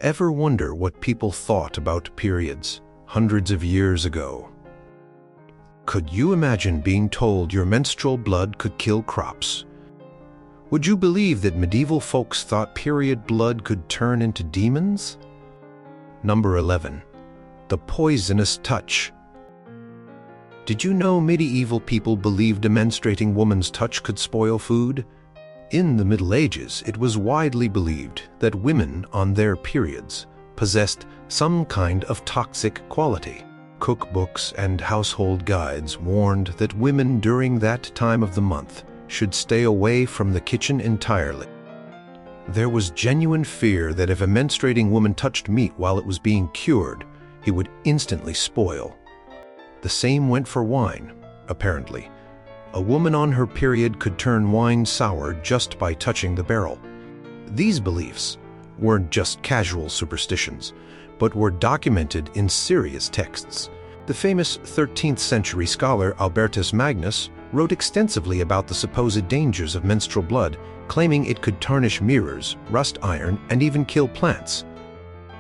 Ever wonder what people thought about periods hundreds of years ago? Could you imagine being told your menstrual blood could kill crops? Would you believe that medieval folks thought period blood could turn into demons? Number 11. The poisonous touch. Did you know medieval people believed a menstruating woman's touch could spoil food? In the Middle Ages, it was widely believed that women on their periods possessed some kind of toxic quality. Cookbooks and household guides warned that women during that time of the month should stay away from the kitchen entirely. There was genuine fear that if a menstruating woman touched meat while it was being cured, it would instantly spoil. The same went for wine, apparently. A woman on her period could turn wine sour just by touching the barrel. These beliefs weren't just casual superstitions, but were documented in serious texts. The famous 13th century scholar Albertus Magnus wrote extensively about the supposed dangers of menstrual blood, claiming it could tarnish mirrors, rust iron, and even kill plants.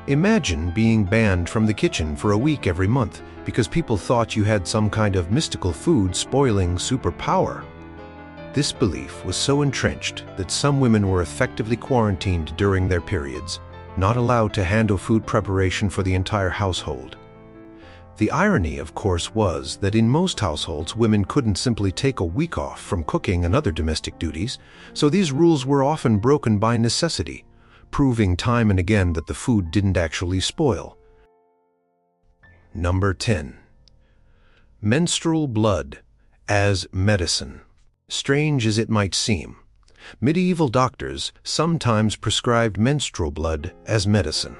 Imagine being banned from the kitchen for a week every month because people thought you had some kind of mystical food spoiling superpower. This belief was so entrenched that some women were effectively quarantined during their periods, not allowed to handle food preparation for the entire household. The irony, of course, was that in most households, women couldn't simply take a week off from cooking and other domestic duties, so these rules were often broken by necessity, proving time and again that the food didn't actually spoil. Number 10. Menstrual blood as medicine. Strange as it might seem, medieval doctors sometimes prescribed menstrual blood as medicine.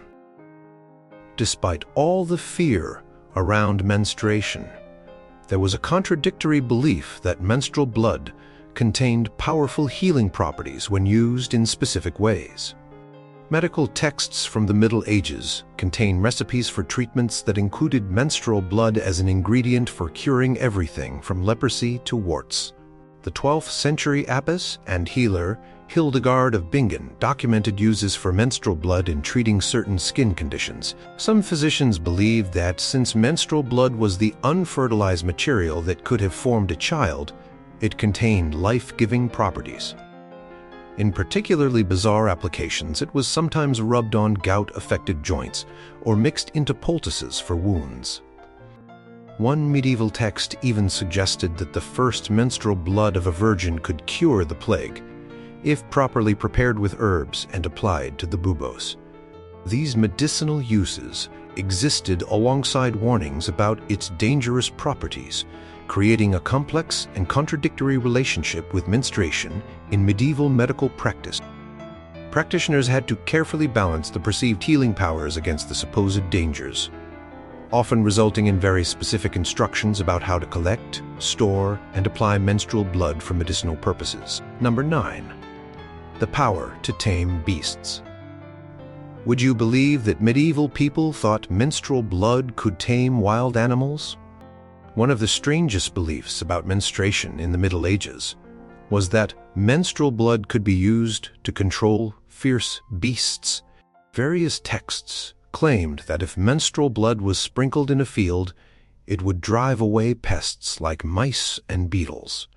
Despite all the fear around menstruation, there was a contradictory belief that menstrual blood contained powerful healing properties when used in specific ways. Medical texts from the Middle Ages contain recipes for treatments that included menstrual blood as an ingredient for curing everything from leprosy to warts. The 12th century abbess and healer Hildegard of Bingen documented uses for menstrual blood in treating certain skin conditions. Some physicians believed that since menstrual blood was the unfertilized material that could have formed a child, it contained life-giving properties. In particularly bizarre applications, it was sometimes rubbed on gout-affected joints or mixed into poultices for wounds. One medieval text even suggested that the first menstrual blood of a virgin could cure the plague, if properly prepared with herbs and applied to the buboes. These medicinal uses existed alongside warnings about its dangerous properties, creating a complex and contradictory relationship with menstruation in medieval medical practice. Practitioners had to carefully balance the perceived healing powers against the supposed dangers, often resulting in very specific instructions about how to collect, store, and apply menstrual blood for medicinal purposes. Number 9. The power to tame beasts. Would you believe that medieval people thought menstrual blood could tame wild animals? One of the strangest beliefs about menstruation in the Middle Ages was that menstrual blood could be used to control fierce beasts. Various texts claimed that if menstrual blood was sprinkled in a field, it would drive away pests like mice and beetles.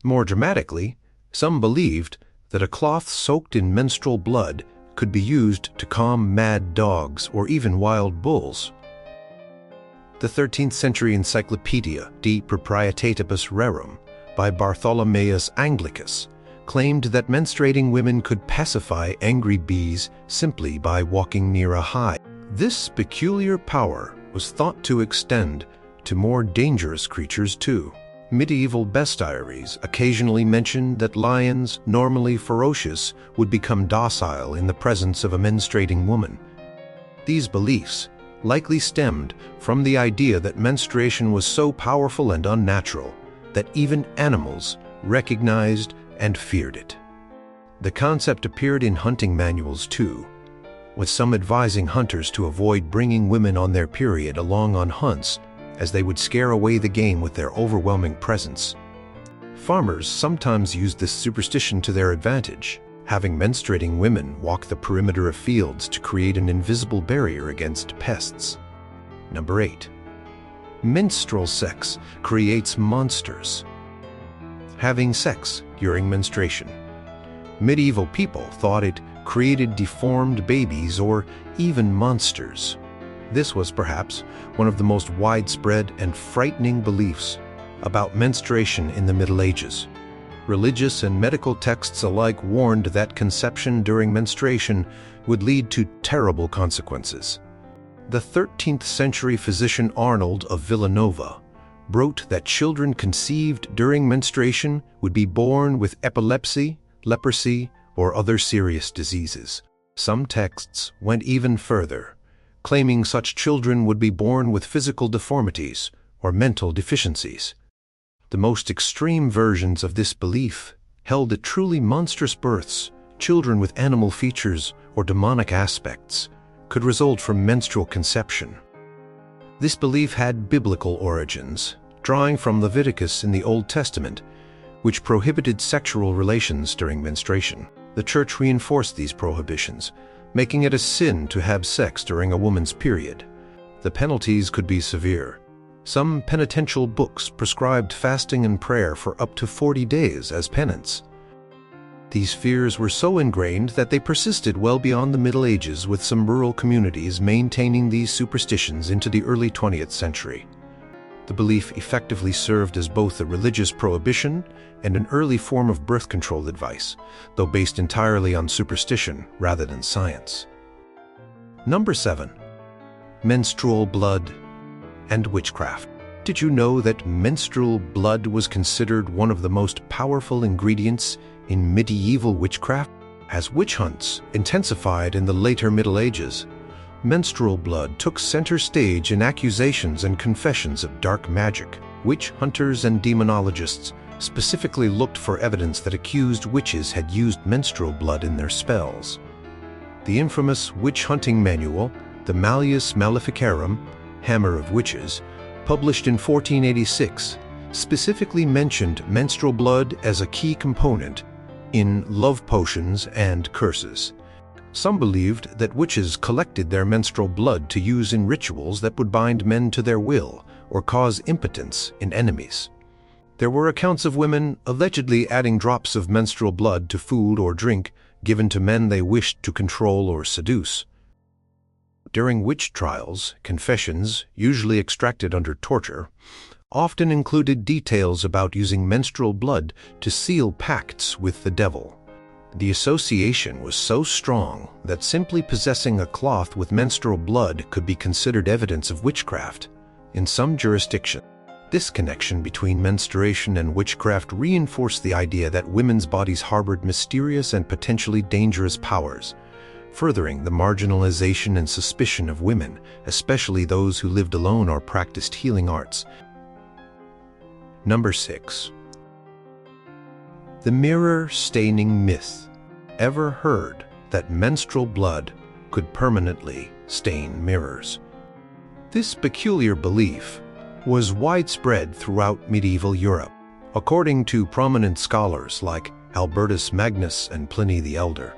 More dramatically, some believed that a cloth soaked in menstrual blood could be used to calm mad dogs or even wild bulls. The 13th century encyclopedia De Proprietatibus Rerum by Bartholomeus Anglicus claimed that menstruating women could pacify angry bees simply by walking near a hive. This peculiar power was thought to extend to more dangerous creatures too. Medieval bestiaries occasionally mentioned that lions, normally ferocious, would become docile in the presence of a menstruating woman. These beliefs likely stemmed from the idea that menstruation was so powerful and unnatural that even animals recognized and feared it. The concept appeared in hunting manuals too, with some advising hunters to avoid bringing women on their period along on hunts, as they would scare away the game with their overwhelming presence. Farmers sometimes used this superstition to their advantage, having menstruating women walk the perimeter of fields to create an invisible barrier against pests. Number 8. Menstrual sex creates monsters. Having sex during menstruation. Medieval people thought it created deformed babies or even monsters. This was perhaps one of the most widespread and frightening beliefs about menstruation in the Middle Ages. Religious and medical texts alike warned that conception during menstruation would lead to terrible consequences. The 13th century physician Arnold of Villanova wrote that children conceived during menstruation would be born with epilepsy, leprosy, or other serious diseases. Some texts went even further, claiming such children would be born with physical deformities or mental deficiencies. The most extreme versions of this belief held that truly monstrous births, children with animal features or demonic aspects, could result from menstrual conception. This belief had biblical origins, drawing from Leviticus in the Old Testament, which prohibited sexual relations during menstruation. The Church reinforced these prohibitions, making it a sin to have sex during a woman's period. The penalties could be severe. Some penitential books prescribed fasting and prayer for up to 40 days as penance. These fears were so ingrained that they persisted well beyond the Middle Ages, with some rural communities maintaining these superstitions into the early 20th century. The belief effectively served as both a religious prohibition and an early form of birth control advice, though based entirely on superstition rather than science. Number 7. Menstrual blood and witchcraft. Did you know that menstrual blood was considered one of the most powerful ingredients in medieval witchcraft? As witch hunts intensified in the later Middle Ages, menstrual blood took center stage in accusations and confessions of dark magic. Witch hunters and demonologists specifically looked for evidence that accused witches had used menstrual blood in their spells. The infamous witch hunting manual, the Malleus Maleficarum, Hammer of Witches, published in 1486, specifically mentioned menstrual blood as a key component in love potions and curses. Some believed that witches collected their menstrual blood to use in rituals that would bind men to their will or cause impotence in enemies. There were accounts of women allegedly adding drops of menstrual blood to food or drink given to men they wished to control or seduce. During witch trials, confessions, usually extracted under torture, often included details about using menstrual blood to seal pacts with the devil. The association was so strong that simply possessing a cloth with menstrual blood could be considered evidence of witchcraft. In some jurisdictions, this connection between menstruation and witchcraft reinforced the idea that women's bodies harbored mysterious and potentially dangerous powers, furthering the marginalization and suspicion of women, especially those who lived alone or practiced healing arts. Number 6. The mirror staining myth. Ever heard that menstrual blood could permanently stain mirrors? This peculiar belief was widespread throughout medieval Europe, according to prominent scholars like Albertus Magnus and Pliny the Elder,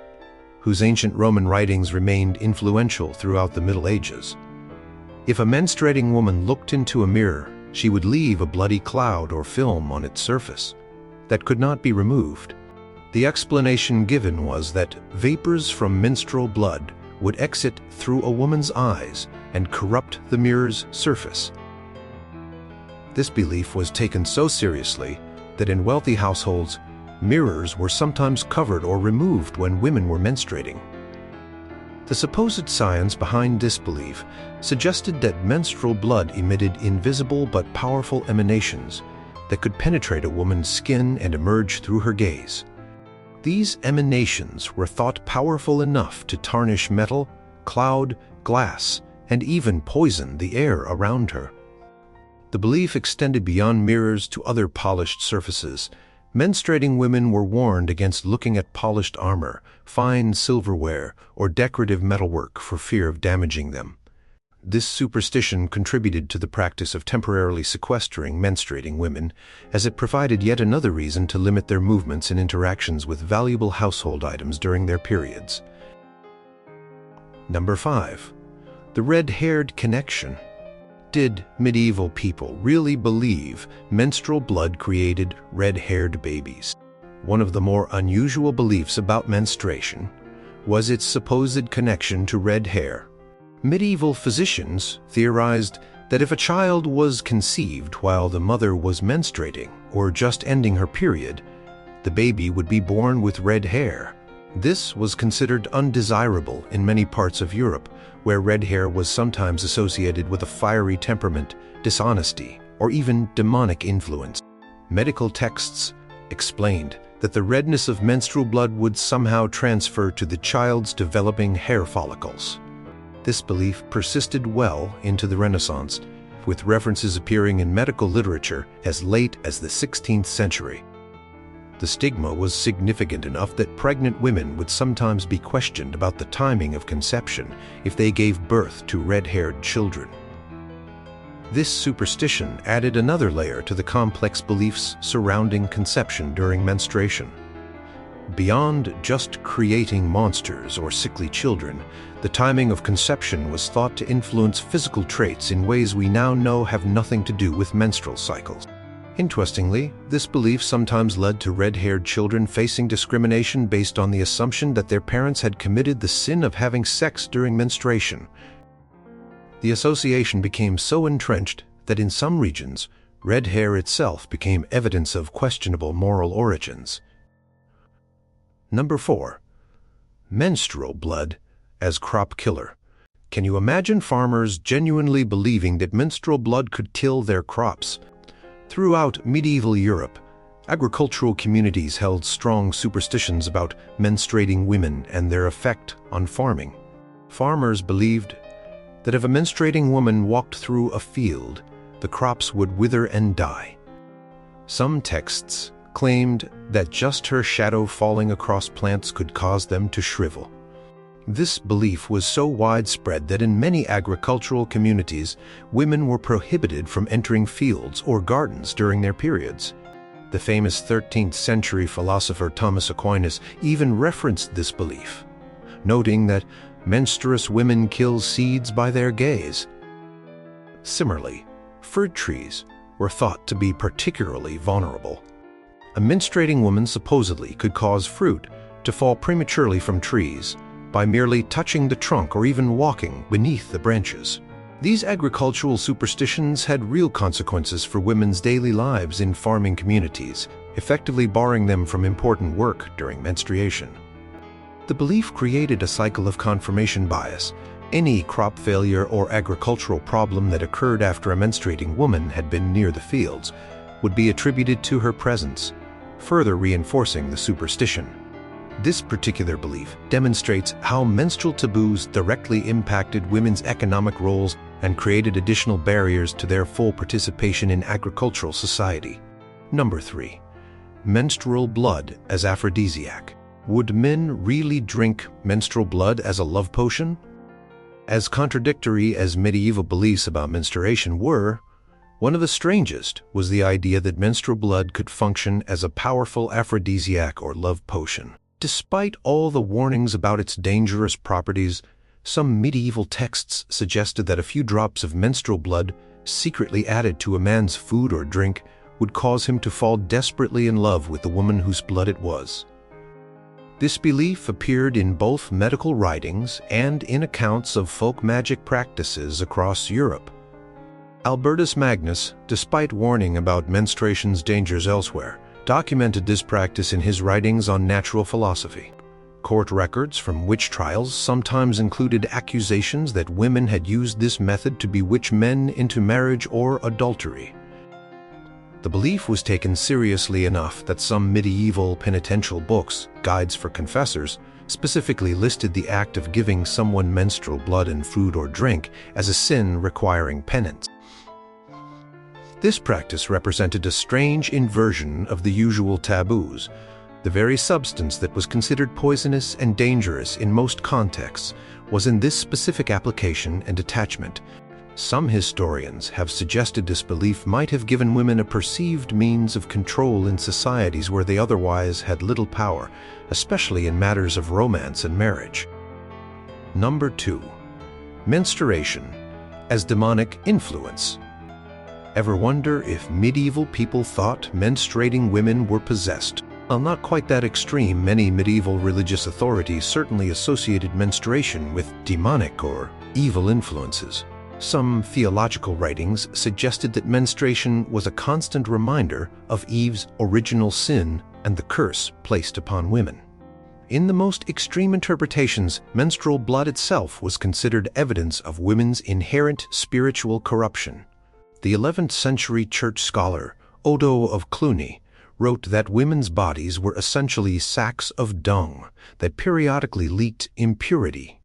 whose ancient Roman writings remained influential throughout the Middle Ages. If a menstruating woman looked into a mirror, she would leave a bloody cloud or film on its surface that could not be removed. The explanation given was that vapors from menstrual blood would exit through a woman's eyes and corrupt the mirror's surface. This belief was taken so seriously that in wealthy households, mirrors were sometimes covered or removed when women were menstruating. The supposed science behind this belief suggested that menstrual blood emitted invisible but powerful emanations that could penetrate a woman's skin and emerge through her gaze. These emanations were thought powerful enough to tarnish metal, cloud, glass, and even poison the air around her. The belief extended beyond mirrors to other polished surfaces. Menstruating women were warned against looking at polished armor, fine silverware, or decorative metalwork for fear of damaging them. This superstition contributed to the practice of temporarily sequestering menstruating women, as it provided yet another reason to limit their movements and interactions with valuable household items during their periods. Number 5. The red-haired connection. Did medieval people really believe menstrual blood created red-haired babies? One of the more unusual beliefs about menstruation was its supposed connection to red hair. Medieval physicians theorized that if a child was conceived while the mother was menstruating or just ending her period, the baby would be born with red hair. This was considered undesirable in many parts of Europe, where red hair was sometimes associated with a fiery temperament, dishonesty, or even demonic influence. Medical texts explained that the redness of menstrual blood would somehow transfer to the child's developing hair follicles. This belief persisted well into the Renaissance, with references appearing in medical literature as late as the 16th century. The stigma was significant enough that pregnant women would sometimes be questioned about the timing of conception if they gave birth to red-haired children. This superstition added another layer to the complex beliefs surrounding conception during menstruation. Beyond just creating monsters or sickly children, the timing of conception was thought to influence physical traits in ways we now know have nothing to do with menstrual cycles. Interestingly, this belief sometimes led to red-haired children facing discrimination based on the assumption that their parents had committed the sin of having sex during menstruation. The association became so entrenched that in some regions, red hair itself became evidence of questionable moral origins. Number 4. Menstrual blood as crop killer. Can you imagine farmers genuinely believing that menstrual blood could kill their crops? Throughout medieval Europe, agricultural communities held strong superstitions about menstruating women and their effect on farming. Farmers believed that if a menstruating woman walked through a field, the crops would wither and die. Some texts claimed that just her shadow falling across plants could cause them to shrivel. This belief was so widespread that in many agricultural communities, women were prohibited from entering fields or gardens during their periods. The famous 13th century philosopher Thomas Aquinas even referenced this belief, noting that menstruous women kill seeds by their gaze. Similarly, fruit trees were thought to be particularly vulnerable. A menstruating woman supposedly could cause fruit to fall prematurely from trees by merely touching the trunk or even walking beneath the branches. These agricultural superstitions had real consequences for women's daily lives in farming communities, effectively barring them from important work during menstruation. The belief created a cycle of confirmation bias. Any crop failure or agricultural problem that occurred after a menstruating woman had been near the fields would be attributed to her presence, further reinforcing the superstition. This particular belief demonstrates how menstrual taboos directly impacted women's economic roles and created additional barriers to their full participation in agricultural society. Number 3. Menstrual blood as aphrodisiac. Would men really drink menstrual blood as a love potion? As contradictory as medieval beliefs about menstruation were, one of the strangest was the idea that menstrual blood could function as a powerful aphrodisiac or love potion. Despite all the warnings about its dangerous properties, some medieval texts suggested that a few drops of menstrual blood secretly added to a man's food or drink would cause him to fall desperately in love with the woman whose blood it was. This belief appeared in both medical writings and in accounts of folk magic practices across Europe. Albertus Magnus, despite warning about menstruation's dangers elsewhere, documented this practice in his writings on natural philosophy. Court records from witch trials sometimes included accusations that women had used this method to bewitch men into marriage or adultery. The belief was taken seriously enough that some medieval penitential books, guides for confessors, specifically listed the act of giving someone menstrual blood in food or drink as a sin requiring penance. This practice represented a strange inversion of the usual taboos. The very substance that was considered poisonous and dangerous in most contexts was in this specific application and attachment. Some historians have suggested this belief might have given women a perceived means of control in societies where they otherwise had little power, especially in matters of romance and marriage. Number 2. Menstruation as demonic influence. Ever wonder if medieval people thought menstruating women were possessed? While not quite that extreme, many medieval religious authorities certainly associated menstruation with demonic or evil influences. Some theological writings suggested that menstruation was a constant reminder of Eve's original sin and the curse placed upon women. In the most extreme interpretations, menstrual blood itself was considered evidence of women's inherent spiritual corruption. The 11th century church scholar Odo of Cluny wrote that women's bodies were essentially sacks of dung that periodically leaked impurity.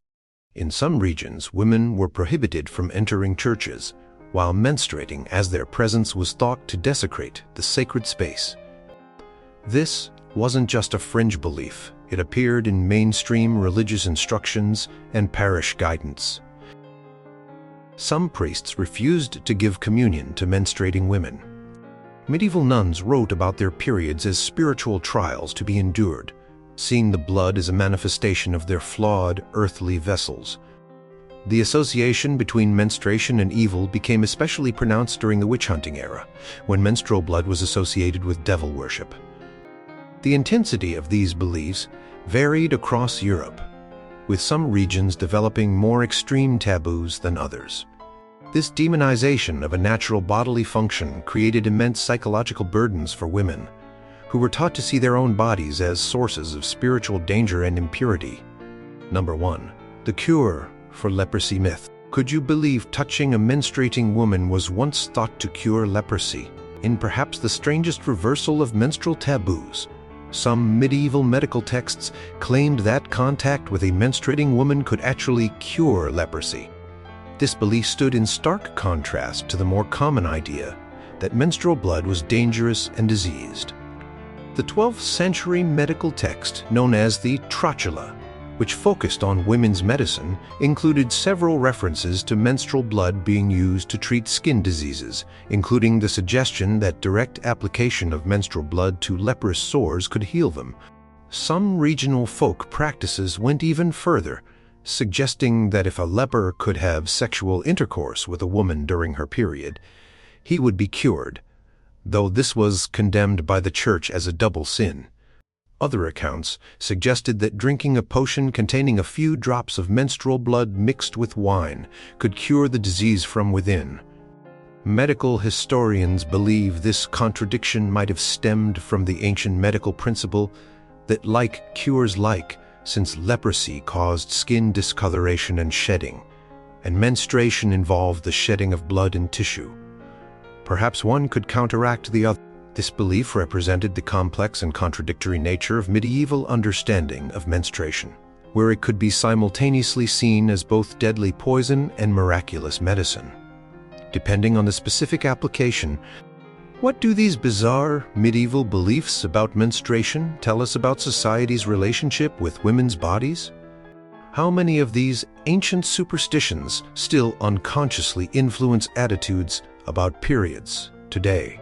In some regions, women were prohibited from entering churches while menstruating, as their presence was thought to desecrate the sacred space. This wasn't just a fringe belief. It appeared in mainstream religious instructions and parish guidance. Some priests refused to give communion to menstruating women. Medieval nuns wrote about their periods as spiritual trials to be endured, seeing the blood as a manifestation of their flawed earthly vessels. The association between menstruation and evil became especially pronounced during the witch-hunting era, when menstrual blood was associated with devil worship. The intensity of these beliefs varied across Europe, with some regions developing more extreme taboos than others. This demonization of a natural bodily function created immense psychological burdens for women, who were taught to see their own bodies as sources of spiritual danger and impurity. Number 1. The cure for leprosy myth. Could you believe touching a menstruating woman was once thought to cure leprosy? In perhaps the strangest reversal of menstrual taboos, some medieval medical texts claimed that contact with a menstruating woman could actually cure leprosy. This belief stood in stark contrast to the more common idea that menstrual blood was dangerous and diseased. The 12th century medical text, known as the Trocula, which focused on women's medicine, included several references to menstrual blood being used to treat skin diseases, including the suggestion that direct application of menstrual blood to leprous sores could heal them. Some regional folk practices went even further, suggesting that if a leper could have sexual intercourse with a woman during her period, he would be cured, though this was condemned by the church as a double sin. Other accounts suggested that drinking a potion containing a few drops of menstrual blood mixed with wine could cure the disease from within. Medical historians believe this contradiction might have stemmed from the ancient medical principle that like cures like, since leprosy caused skin discoloration and shedding, and menstruation involved the shedding of blood and tissue. Perhaps one could counteract the other. This belief represented the complex and contradictory nature of medieval understanding of menstruation, where it could be simultaneously seen as both deadly poison and miraculous medicine. Depending on the specific application, what do these bizarre medieval beliefs about menstruation tell us about society's relationship with women's bodies? How many of these ancient superstitions still unconsciously influence attitudes about periods today?